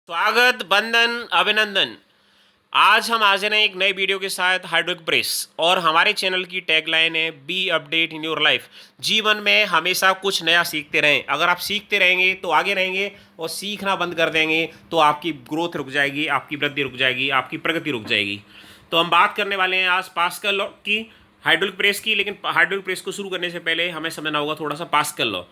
स्वागत, बंधन, अभिनंदन। आज हम हाजिर हैं एक नए वीडियो के साथ हाइड्रोलिक प्रेस और हमारे चैनल की टैगलाइन है be update in your life. जीवन में हमेशा कुछ नया सीखते रहें। अगर आप सीखते रहेंगे तो आगे रहेंगे और सीखना बंद कर देंगे तो आपकी ग्रोथ रुक जाएगी, आपकी वृद्धि रुक जाएगी, आपकी प्रगति रुक जाएगी। तो हम बात करने वाले हैं आज पास्कल लॉ की, हाइड्रोलिक प्रेस की। लेकिन हाइड्रोलिक प्रेस को शुरू करने से पहले हमें समझना होगा थोड़ा सा पास्कल लॉ।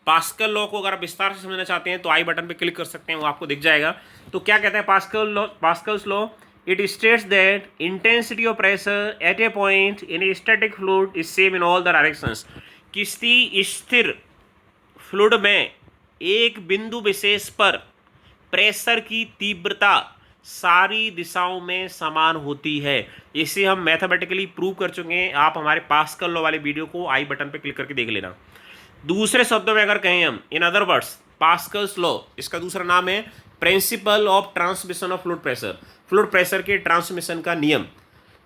पास्कल लॉ को अगर आप विस्तार से समझना चाहते हैं तो आई बटन पे क्लिक कर सकते हैं, वो आपको दिख जाएगा। तो क्या कहता है Pascal law? Pascal's law it states that intensity of pressure at a point in a static fluid is same in all the directions. किसी स्थिर फ्लूइड में एक बिंदु विशेष पर प्रेशर की तीव्रता सारी दिशाओं में समान होती है। इसे हम मैथमेटिकली प्रूव कर चुके हैं। आप हमारे पास्कल लॉ वाले वीडियो को आई बटन पे क्लिक करके देख लेना। दूसरे शब्दों में अगर कहें हम, in other words, Pascal's law, इसका दूसरा नाम है principle of transmission of fluid pressure. Fluid pressure के ट्रांसमिशन का नियम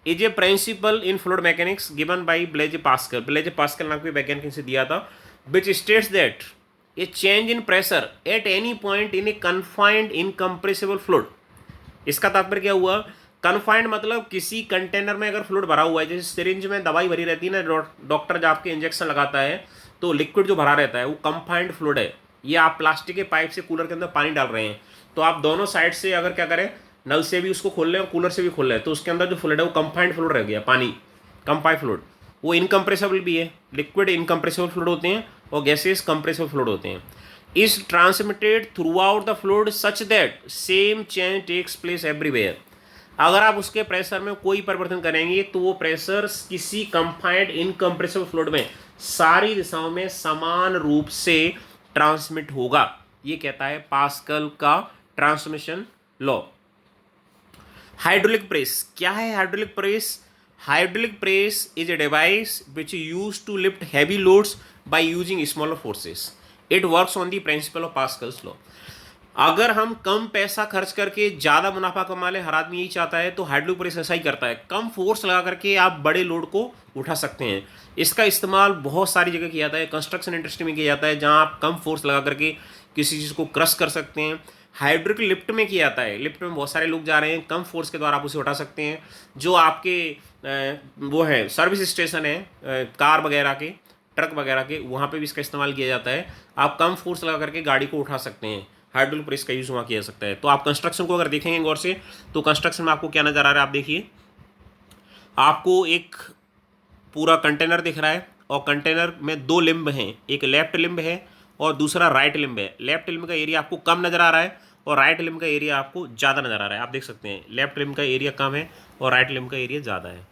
is a principle in fluid mechanics given by Blaise Pascal. Blaise Pascal नाम के वैज्ञानिक से दिया था, which states that a change in pressure at any point in a confined incompressible fluid. इसका तात्पर्य क्या हुआ? कन्फाइंड मतलब किसी कंटेनर में अगर फ्लूइड भरा हुआ है, जैसे सिरिंज में दवाई भरी रहती है ना, डॉक्टर जब आपके इंजेक्शन लगाता है तो लिक्विड जो भरा रहता है वो कंफाइंड फ्लूइड है। ये आप प्लास्टिक के पाइप से कूलर के अंदर पानी डाल रहे हैं तो आप दोनों साइड से अगर क्या करें, नल से भी उसको खोल लें और कूलर से भी खोल लें, तो उसके अंदर जो फ्लूइड है वो कंफाइंड फ्लूइड रह गया, पानी कंफाइंड फ्लूइड। वो इनकम्प्रेसिबल भी है, लिक्विड इनकम्प्रेसिबल फ्लूइड होते हैं और गैसेस कंप्रेसिबल फ्लूइड होते हैं। Is transmitted throughout the fluid such that same change takes place everywhere. अगर आप उसके प्रेशर में कोई परिवर्तन करेंगे तो वो प्रेशर किसी कंफाइंड इनकम्प्रेसिबल फ्लूइड में सारी दिशाओं में समान रूप से ट्रांसमिट होगा। ये कहता है पास्कल का ट्रांसमिशन लॉ। हाइड्रोलिक प्रेस क्या है? Hydraulic press, hydraulic press is a device which use to lift heavy loads by using smaller forces. It works on the principle of Pascal's law. अगर हम कम पैसा खर्च करके ज़्यादा मुनाफा कमा ले, हर आदमी यही चाहता है, तो हाइड्रोलिक प्रेस ऐसा ही करता है। कम फोर्स लगा करके आप बड़े लोड को उठा सकते हैं। इसका इस्तेमाल बहुत सारी जगह किया जाता है। कंस्ट्रक्शन इंडस्ट्री में किया जाता है, जहां आप कम फोर्स लगा करके किसी चीज़ को क्रश कर सकते हैं। हाइड्रोलिक लिफ्ट में किया जाता है। लिफ्ट में बहुत सारे लोग जा रहे हैं, कम फोर्स के द्वारा आप उसे उठा सकते हैं। जो आपके वो है सर्विस स्टेशन है, कार वगैरह के, ट्रक वगैरह के, वहाँ पे भी इसका इस्तेमाल किया जाता है। आप कम फोर्स लगा करके गाड़ी को उठा सकते हैं। हाइड्रोलिक प्रेस का यूज वहाँ किया जा सकता है। तो आप कंस्ट्रक्शन को अगर देखेंगे गौर से, तो कंस्ट्रक्शन में आपको क्या नजर आ रहा है? आप देखिए, आपको एक पूरा कंटेनर दिख रहा है और कंटेनर में दो लिम्ब हैं, एक लेफ्ट लिम्ब है और दूसरा राइट लिम्ब है। लेफ्ट लिम्ब का एरिया आपको कम नजर आ रहा है और राइट लिम्ब का एरिया आपको ज़्यादा नजर आ रहा है। आप देख सकते हैं लेफ्ट लिम्ब का एरिया कम है और राइट लिम्ब का एरिया ज़्यादा है।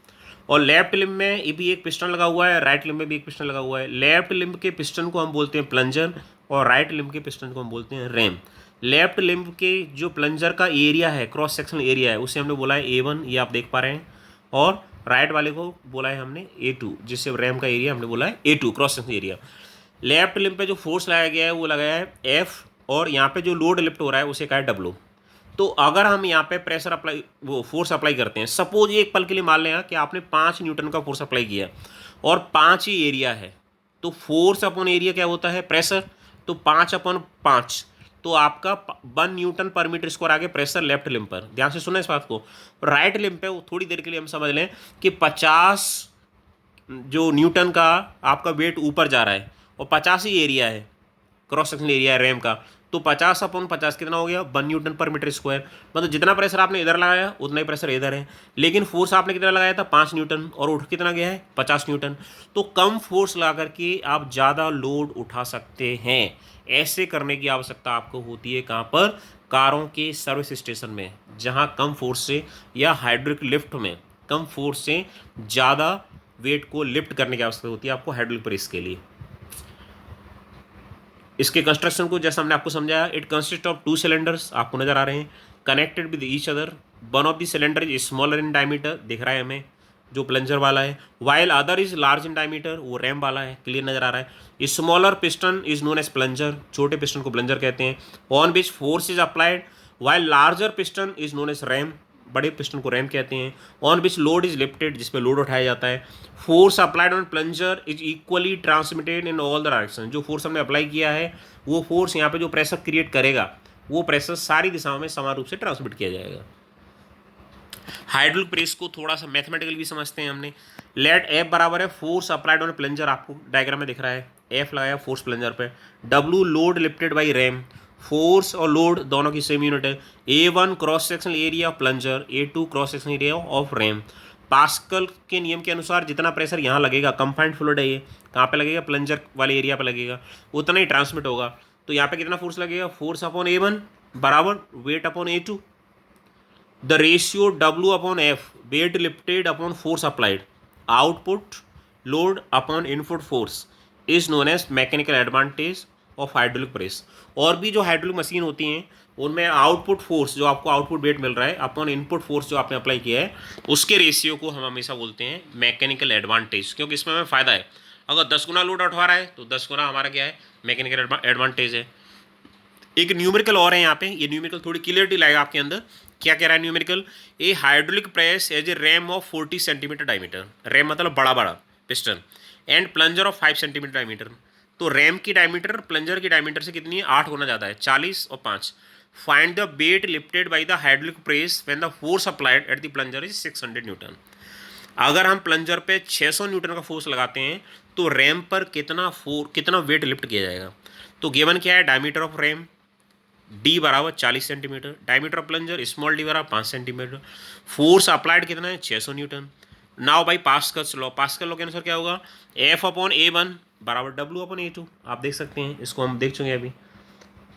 और लेफ्ट लिम्ब में ये भी एक पिस्टन लगा हुआ है, राइट लिम्ब में भी एक पिस्टन लगा हुआ है। लेफ्ट लिम्ब के पिस्टन को हम बोलते हैं प्लंजर और राइट लिम्ब के पिस्टन को हम बोलते हैं रैम। लेफ्ट लिम्ब के जो प्लंजर का एरिया है, क्रॉस सेक्शनल एरिया है, उसे हमने बोला है A1, ये आप देख पा रहे हैं। और राइट वाले को बोला है हमने A2, जिससे रैम का एरिया हमने बोला है A2, cross sectional area. Left limb पे जो फोर्स लगाया गया है वो लगाया है F, और यहाँ पे जो लोड लिफ्ट हो रहा है उसे कहा है W। तो अगर हम यहाँ पे प्रेशर अप्लाई, वो फोर्स अप्लाई करते हैं, सपोज एक पल के लिए मान लें कि आपने 5 न्यूटन का फोर्स अप्लाई किया और 5 ही एरिया है, तो फोर्स अपॉन एरिया क्या होता है? प्रेशर। तो 5/5, तो आपका 1 न्यूटन पर मीटर स्क्वायर आ गया प्रेशर लेफ्ट लिम्ब पर। ध्यान से सुना इस बात को। राइट लिम्ब पे वो थोड़ी देर के लिए हम समझ लें कि 50 जो न्यूटन का आपका वेट ऊपर जा रहा है और 50 ही एरिया है, क्रॉस सेक्शनल एरिया है रैम का, तो 50/50 कितना हो गया? 1 न्यूटन पर मीटर स्क्वायर। मतलब जितना प्रेशर आपने इधर लगाया उतना ही प्रेशर इधर है, लेकिन फोर्स आपने कितना लगाया था? 5 न्यूटन, और उठ कितना गया है? 50 न्यूटन। तो कम फोर्स लगा करके आप ज़्यादा लोड उठा सकते हैं। ऐसे करने की आवश्यकता आपको होती है कहाँ पर? कारों के सर्विस स्टेशन में, जहाँ कम फोर्स से, या हाइड्रोलिक लिफ्ट में कम फोर्स से ज़्यादा वेट को लिफ्ट करने की आवश्यकता होती है आपको हाइड्रोलिक प्रेस के लिए। इसके कंस्ट्रक्शन को जैसा हमने आपको समझाया, इट कंसिस्ट ऑफ 2 सिलेंडर्स, आपको नजर आ रहे हैं, connected with each other. One of the cylinder is smaller in diameter, दिख रहा है हमें, जो प्लंजर वाला है, while other is large in diameter, वो रैम वाला है, क्लियर नजर आ रहा है। Smaller piston is known as plunger, छोटे पिस्टन को प्लंजर कहते हैं, on which force is applied, while larger piston is known as ram, बड़े पिस्टन को रैम कहते हैं, on which load is lifted, जिसपे लोड उठाया जाता है। Force applied on plunger is equally transmitted in all the direction, जो force हमने अप्लाई किया है वो फोर्स यहाँ पे जो प्रेशर क्रिएट करेगा वो प्रेशर सारी दिशाओं में समान रूप से ट्रांसमिट किया जाएगा। हाइड्रोलिक प्रेस को थोड़ा सा मैथमेटिकल भी समझते हैं हमने। लेट एफ बराबर है फोर्स अप्लाइड ऑन प्लंजर, आपको डायग्राम में दिख रहा है, एफ लगाया फोर्स प्लंजर पे, W load lifted by RAM, force और लोड दोनों की सेम यूनिट है, A1 cross sectional area of plunger, A2 cross sectional area of RAM. Pascal के नियम के अनुसार जितना प्रेशर यहाँ लगेगा, कंफाइंड फ्लूइड है ये, कहाँ पे लगेगा, प्लंजर वाले एरिया पे लगेगा, उतना ही ट्रांसमिट होगा। तो यहाँ पे कितना फोर्स लगेगा, फोर्स अपॉन A1 बराबर weight upon A2, the ratio W upon F, weight lifted upon force applied, output load upon input force is known as mechanical advantage of hydraulic press. और भी जो हाइड्रोलिक मशीन होती हैं उनमें output force, जो आपको output wait मिल रहा है अपॉन इनपुट फोर्स जो आपने अप्लाई किया है, उसके रेशियो को हम हमेशा बोलते हैं मैकेनिकल एडवांटेज, क्योंकि इसमें हमें फ़ायदा है। अगर 10 गुना लोड उठा रहा है तो 10 गुना हमारा क्या है, मैकेनिकल एडवांटेज है। एक न्यूमेरिकल और है यहाँ पे, ये न्यूमेरिकल थोड़ी क्लियरिटी लाएगा आपके अंदर। क्या कह रहा है numerical, a hydraulic press as a ram of 40 centimetre diameter, ram मतलब बड़ा बड़ा piston, and plunger of 5 centimetre diameter. तो रैम की डायमीटर प्लंजर की डायमीटर से कितनी है, 8 गुना ज़्यादा है, 40 और 5। Find the weight lifted by the hydraulic press when the force applied at the plunger is 600 newton. अगर हम प्लंजर पे 600 न्यूटन का फोर्स लगाते हैं तो रैम पर कितना वेट लिफ्ट किया जाएगा। तो गिवन क्या है, डायमीटर ऑफ रैम डी बराबर 40 centimetre, diameter of plunger small D बराबर 5 सेंटीमीटर, फोर्स अप्लाइड कितना है 600 newton. Now by Pascal's law, Pascal law के अनुसार क्या होगा, एफ अपॉन A1 बराबर W अपॉन A2, आप देख सकते हैं, इसको हम देख चुके हैं अभी।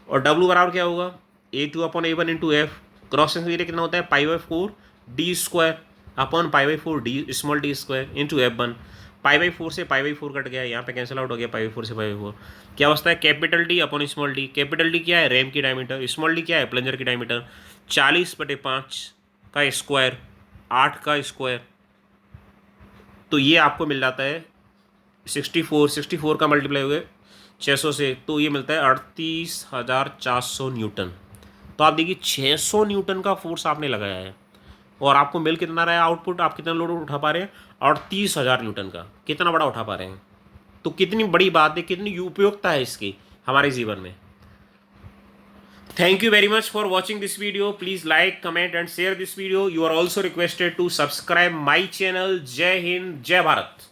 और W बराबर क्या होगा, A2 upon A1 into F, cross section area कितना होता है, π/4 D square upon π/4 D small D square into F1। π/4 से π/4 कट गया, यहाँ पे कैंसिल आउट हो गया, π/4 से π/4 क्या बचता है, capital D upon small D. Capital D क्या है, रैम की डायमीटर, स्मॉल डी क्या है, प्लंजर की डायमीटर। 40/5 का स्क्वायर, 8 का स्क्वायर, तो ये आपको मिल जाता है 64 का मल्टीप्लाई हो गए 600 से, तो ये मिलता है 38,400 न्यूटन। तो आप देखिए 600 न्यूटन का फोर्स आपने लगाया है और आपको मिल कितना रहा है आउटपुट, आप कितना लोड उठा पा रहे हैं, 38,000 न्यूटन का, कितना बड़ा उठा पा रहे हैं। तो कितनी बड़ी बात है, कितनी उपयोगिता है इसकी हमारे जीवन में। Thank you very much for watching this video. Please like, comment and share this video. You are also requested to subscribe my channel. Jai Hind, Jai Bharat.